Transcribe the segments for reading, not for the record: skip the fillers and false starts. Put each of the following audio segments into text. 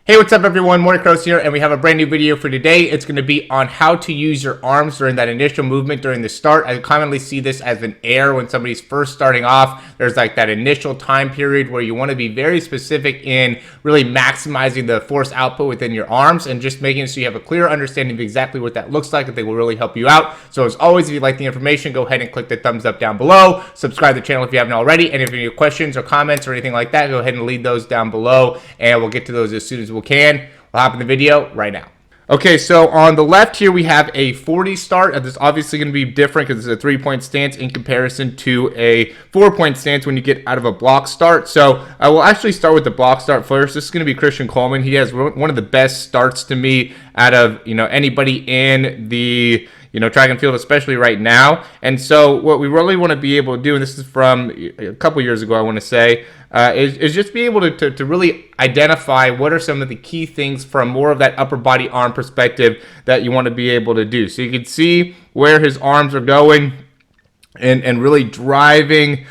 Hey, what's up everyone? Morey Croson here, and we have a brand new video for today. It's going to be on how to use your arms during that initial movement during the start. I commonly see this as an air when somebody's first starting off. There's like that initial time period where you want to be very specific in really maximizing the force output within your arms and just making it so you have a clear understanding of exactly what that looks like. I think will really help you out. So as always, if you like the information, go ahead and click the thumbs up down below. Subscribe to the channel if you haven't already. And if you have any questions or comments or anything like that, go ahead and leave those down below and we'll get to those as soon as we can. We'll hop in the video right now. Okay, so on the left here we have a 40 start. This is obviously going to be different because it's a 3-point stance in comparison to a 4-point stance when you get out of a block start. So I will actually start with the block start first. This is going to be Christian Coleman. He has one of the best starts to me out of anybody in the track and field, especially right now. And so what we really want to be able to do, and this is from a couple years ago, I want to say, is just be able to really identify what are some of the key things from more of that upper body arm perspective that you want to be able to do. So you can see where his arms are going and really driving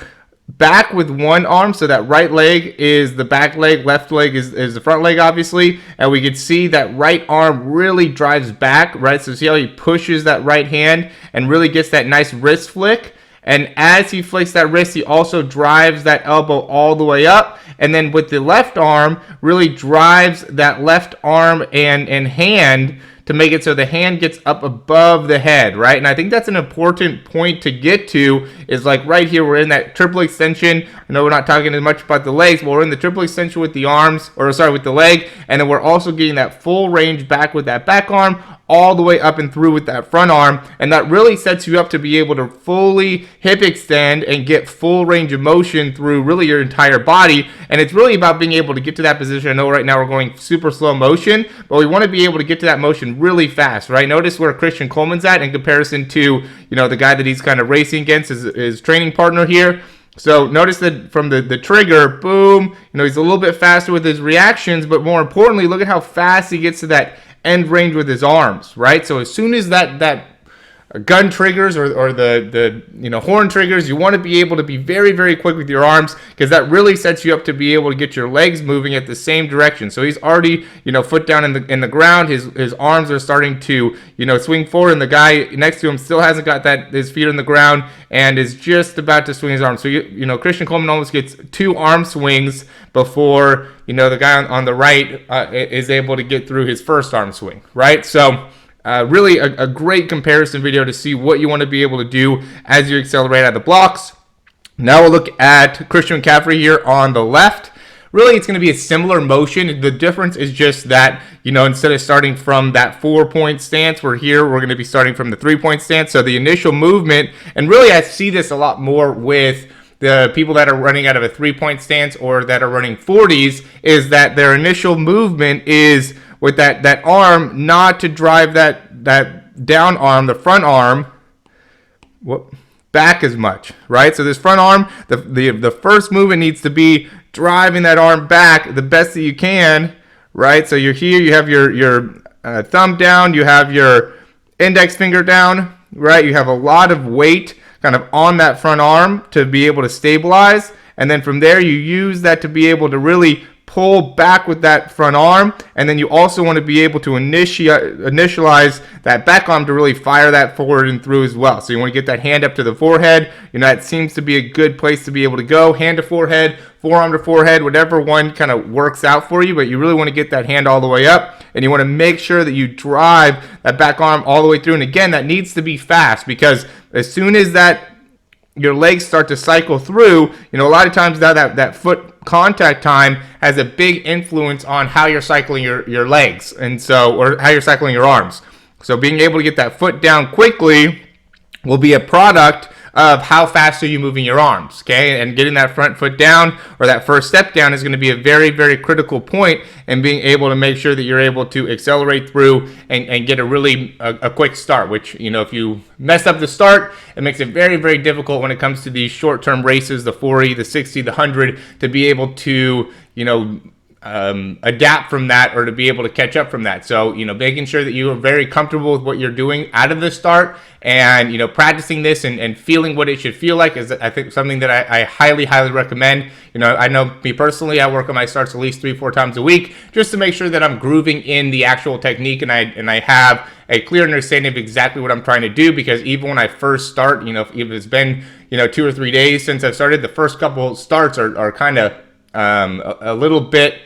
back with one arm. So that right leg is the back leg, left leg is the front leg, obviously. And we can see that right arm really drives back, right? So see how he pushes that right hand and really gets that nice wrist flick. And as he flicks that wrist, he also drives that elbow all the way up. And then with the left arm, really drives that left arm and hand to make it so the hand gets up above the head, right? And I think that's an important point to get to, is like right here, we're in that triple extension. I know we're not talking as much about the legs, but we're in the triple extension with the arms, or sorry, with the leg. And then we're also getting that full range back with that back arm, all the way up and through with that front arm. And that really sets you up to be able to fully hip extend and get full range of motion through really your entire body. And it's really about being able to get to that position. I know right now we're going super slow motion, but we want to be able to get to that motion really fast, right? Notice where Christian Coleman's at in comparison to, the guy that he's kind of racing against, his training partner here. So notice that from the trigger, boom, he's a little bit faster with his reactions, but more importantly, look at how fast he gets to that end range with his arms, right? So as soon as that gun triggers or the horn triggers, you want to be able to be very, very quick with your arms, because that really sets you up to be able to get your legs moving at the same direction. So he's already foot down in the ground. His arms are starting to swing forward, and the guy next to him still hasn't got his feet on the ground and is just about to swing his arms. So Christian Coleman almost gets 2 arm swings before the guy on the right is able to get through his first arm swing, right? So really a great comparison video to see what you want to be able to do as you accelerate out of the blocks. Now we'll look at Christian McCaffrey here on the left. Really, it's going to be a similar motion. The difference is just that, instead of starting from that 4-point stance, we're going to be starting from the 3-point stance. So the initial movement, and really I see this a lot more with the people that are running out of a 3-point stance or that are running 40s, is that their initial movement is with that arm not to drive that down arm, the front arm, back as much, right? So this front arm, the first movement needs to be driving that arm back the best that you can, right? So you're here, you have your thumb down, you have your index finger down, right? You have a lot of weight kind of on that front arm to be able to stabilize. And then from there, you use that to be able to really pull back with that front arm, and then you also want to be able to initialize that back arm to really fire that forward and through as well. So you want to get that hand up to the forehead. That seems to be a good place to be able to go. Hand to forehead, forearm to forehead, whatever one kind of works out for you, but you really want to get that hand all the way up, and you want to make sure that you drive that back arm all the way through. And again, that needs to be fast, because as soon as your legs start to cycle through, a lot of times now that foot contact time has a big influence on how you're cycling your legs, and so, or how you're cycling your arms. So being able to get that foot down quickly will be a product of how fast are you moving your arms, okay? And getting that front foot down, or that first step down, is going to be a very, very critical point in being able to make sure that you're able to accelerate through and get a quick start, which, if you mess up the start, it makes it very, very difficult when it comes to these short-term races, the 40, the 60, the 100, to be able to, adapt from that, or to be able to catch up from that. So, making sure that you are very comfortable with what you're doing out of the start, and, practicing this and feeling what it should feel like is, I think, something that I highly, highly recommend. I know me personally, I work on my starts at least 3-4 times a week just to make sure that I'm grooving in the actual technique, and I have a clear understanding of exactly what I'm trying to do, because even when I first start, if it's been, 2 or 3 days since I've started, the first couple starts are kind of a little bit,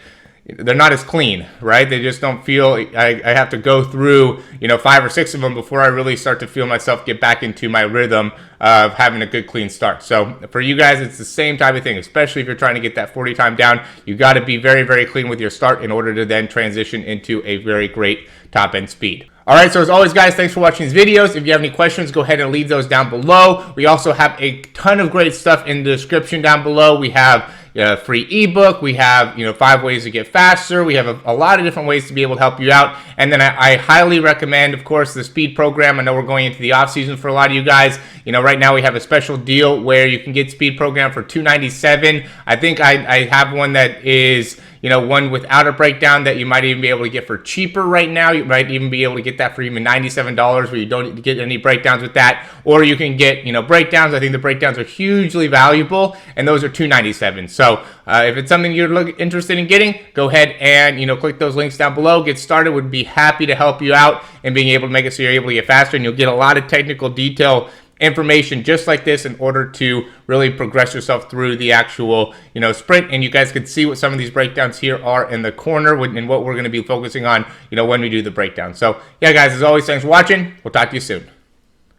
they're not as clean, right? They just don't feel, I have to go through, 5 or 6 of them before I really start to feel myself get back into my rhythm of having a good clean start. So for you guys, it's the same type of thing, especially if you're trying to get that 40 time down. You got to be very, very clean with your start in order to then transition into a very great top end speed. All right, so as always, guys, thanks for watching these videos. If you have any questions, go ahead and leave those down below. We also have a ton of great stuff in the description down below. We have a free ebook. We have 5 ways to get faster. We have a lot of different ways to be able to help you out. And then I highly recommend, of course, the speed program. I know we're going into the off season for a lot of you guys. Right now we have a special deal where you can get speed program for $297. I think I have one that is one without a breakdown that you might even be able to get for cheaper right now. You might even be able to get that for even $97, where you don't get any breakdowns with that. Or you can get, breakdowns. I think the breakdowns are hugely valuable, and those are $297. So if it's something you're interested in getting, go ahead and, click those links down below. Get started. Would be happy to help you out and being able to make it so you're able to get faster, and you'll get a lot of technical detail information just like this in order to really progress yourself through the actual sprint. And you guys can see what some of these breakdowns here are in the corner and what we're going to be focusing on when we do the breakdown. So yeah, guys, as always, thanks for watching. We'll talk to you soon.